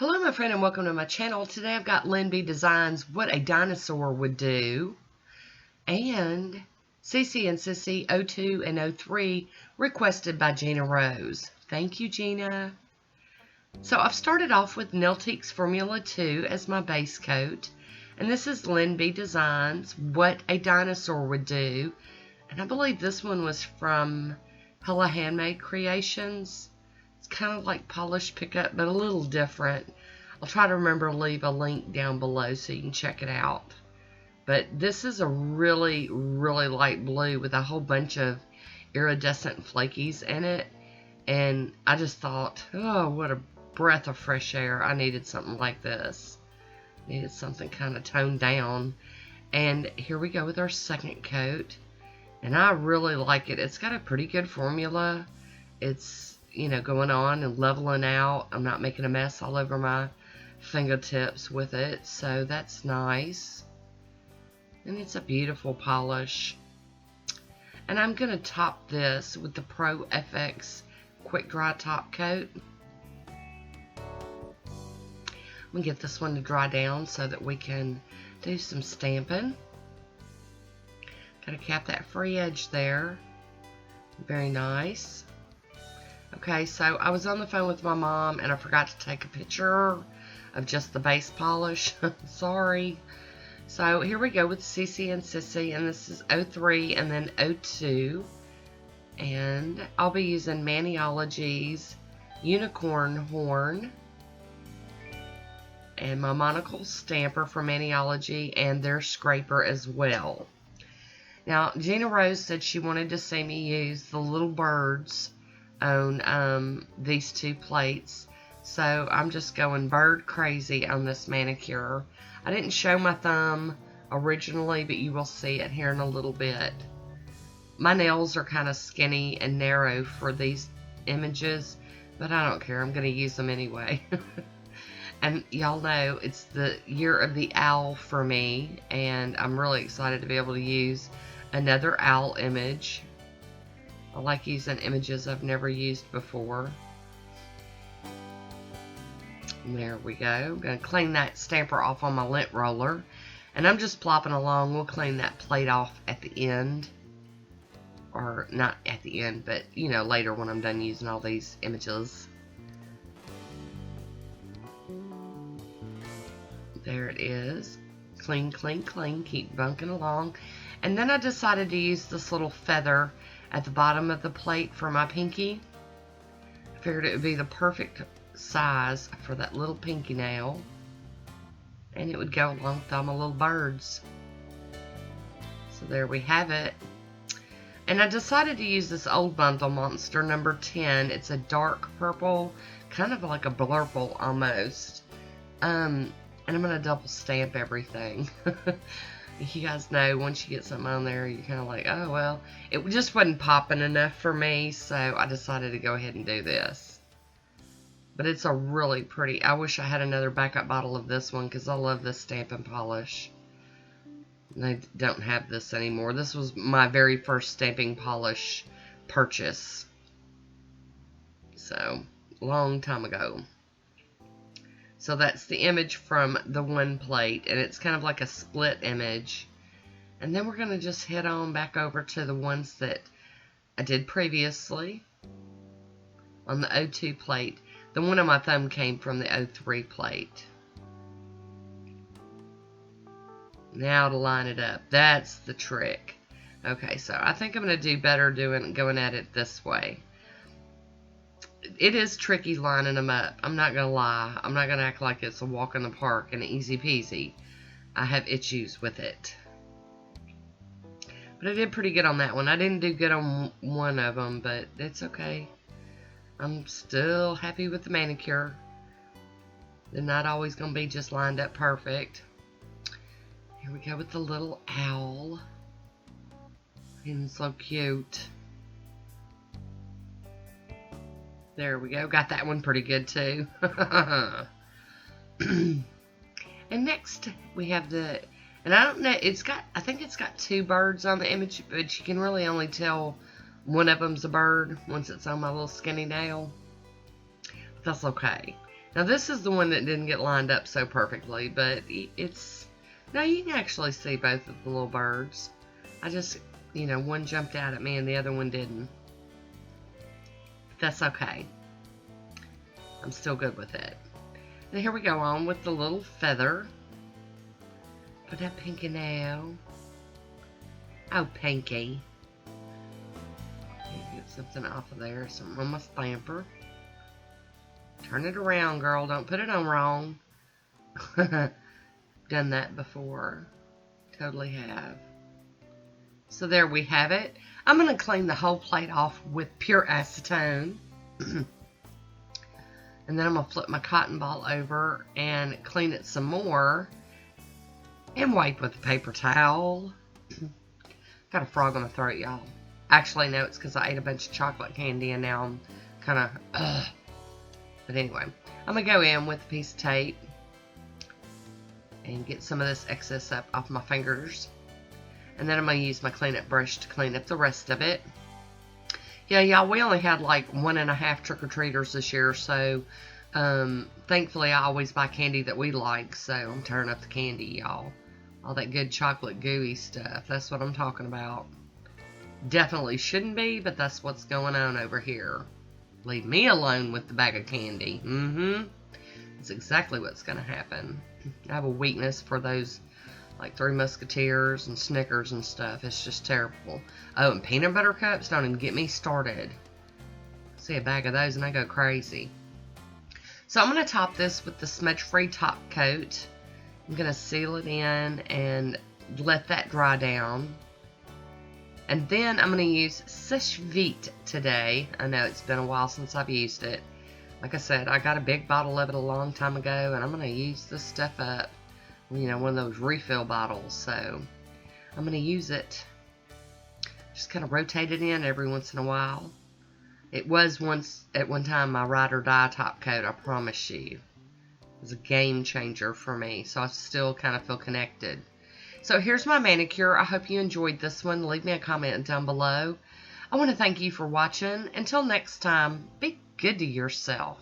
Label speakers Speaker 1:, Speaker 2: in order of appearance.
Speaker 1: Hello my friend and welcome to my channel. Today I've got Lilly Designs What a Dinosaur Would Do and Cici and Sisi 02 and 03 requested by Gina Rose. Thank you, Gina. So I've started off with Nailtiques Formula 2 as my base coat, and this is Lilly Designs What a Dinosaur Would Do, and I believe this one was from Handmade Creations. It's kind of like polished pickup, but a little different. I'll try to remember to leave a link down below so you can check it out. But this is a really, really light blue with a whole bunch of iridescent flakies in it. And I just thought, oh, what a breath of fresh air. I needed something like this. Needed something kind of toned down. And here we go with our second coat. And I really like it. It's got a pretty good formula. It's, you know, going on and leveling out. I'm not making a mess all over my fingertips with it, so that's nice. And it's a beautiful polish. And I'm going to top this with the Pro FX Quick Dry Top Coat. I'm going to get this one to dry down so that we can do some stamping. Got to cap that free edge there. Very nice. Okay, so I was on the phone with my mom and I forgot to take a picture of just the base polish. Sorry. So here we go with Cici and Sisi, and this is 03 and then 02. And I'll be using Maniology's Unicorn Horn and my monocle stamper from Maniology and their scraper as well. Now, Gina Rose said she wanted to see me use the little birds on these two plates, so I'm just going bird crazy on this manicure. I didn't show my thumb originally, but you will see it here in a little bit. My nails are kind of skinny and narrow for these images, but I don't care. I'm going to use them anyway. And y'all know it's the year of the owl for me, and I'm really excited to be able to use another owl image. I like using images I've never used before. And there we go. I'm going to clean that stamper off on my lint roller. And I'm just plopping along. We'll clean that plate off at the end. Or not at the end, but you know, later when I'm done using all these images. There it is. Clean, clean, clean. Keep bunking along. And then I decided to use this little feather at the bottom of the plate for my pinky. I figured it would be the perfect size for that little pinky nail, and it would go along with all my little birds. So there we have it. And I decided to use this Old Bundle Monster number 10. It's a dark purple, kind of like a blurple almost. And I'm going to double stamp everything. You guys know once you get something on there, you're kind of like, oh well, it just wasn't popping enough for me, so I decided to go ahead and do this. But it's a really pretty, I wish I had another backup bottle of this one because I love this stamping polish. And I don't have this anymore. This was my very first stamping polish purchase. So, long time ago. So that's the image from the one plate, and it's kind of like a split image. And then we're going to just head on back over to the ones that I did previously on the 02 plate. The one on my thumb came from the 03 plate. Now to line it up. That's the trick. Okay, so I think I'm going to do better going at it this way. It is tricky lining them up. I'm not going to lie. I'm not going to act like it's a walk in the park and easy peasy. I have issues with it. But I did pretty good on that one. I didn't do good on one of them, but it's okay. I'm still happy with the manicure. They're not always going to be just lined up perfect. Here we go with the little owl. He's so cute. There we go. Got that one pretty good too. And next we have the, and I don't know, I think it's got two birds on the image, but you can really only tell one of them's a bird once it's on my little skinny nail. But that's okay. Now this is the one that didn't get lined up so perfectly, but it's... Now you can actually see both of the little birds. I just, you know, one jumped out at me and the other one didn't. That's okay. I'm still good with it. And here we go on with the little feather. Put that pinky nail. Oh, pinky. Get something off of there. Something on my stamper. Turn it around, girl. Don't put it on wrong. Done that before. Totally have. So there we have it. I'm going to clean the whole plate off with pure acetone. And then I'm going to flip my cotton ball over and clean it some more. And wipe with a paper towel. Got a frog on my throat, y'all. Actually, no, it's because I ate a bunch of chocolate candy and now I'm kind of... But anyway, I'm going to go in with a piece of tape and get some of this excess up off my fingers. And then I'm going to use my clean up brush to clean up the rest of it. Yeah, y'all, we only had like 1.5 trick-or-treaters this year, so thankfully I always buy candy that we like, so I'm tearing up the candy, y'all. All that good chocolate gooey stuff, that's what I'm talking about. Definitely shouldn't be, but that's what's going on over here. Leave me alone with the bag of candy. That's exactly what's going to happen. I have a weakness for those, like Three Musketeers and Snickers and stuff. It's just terrible. Oh, and peanut butter cups, don't even get me started. See a bag of those and I go crazy. So I'm going to top this with the smudge-free top coat. I'm going to seal it in and let that dry down. And then I'm going to use Sèche Vite today. I know it's been a while since I've used it. Like I said, I got a big bottle of it a long time ago, and I'm going to use this stuff up. You know, one of those refill bottles. So I'm going to use it. Just kind of rotate it in every once in a while. It was once, at one time, my ride or die top coat, I promise you. It was a game changer for me, so I still kind of feel connected. So here's my manicure. I hope you enjoyed this one. Leave me a comment down below. I want to thank you for watching. Until next time, be good to yourself.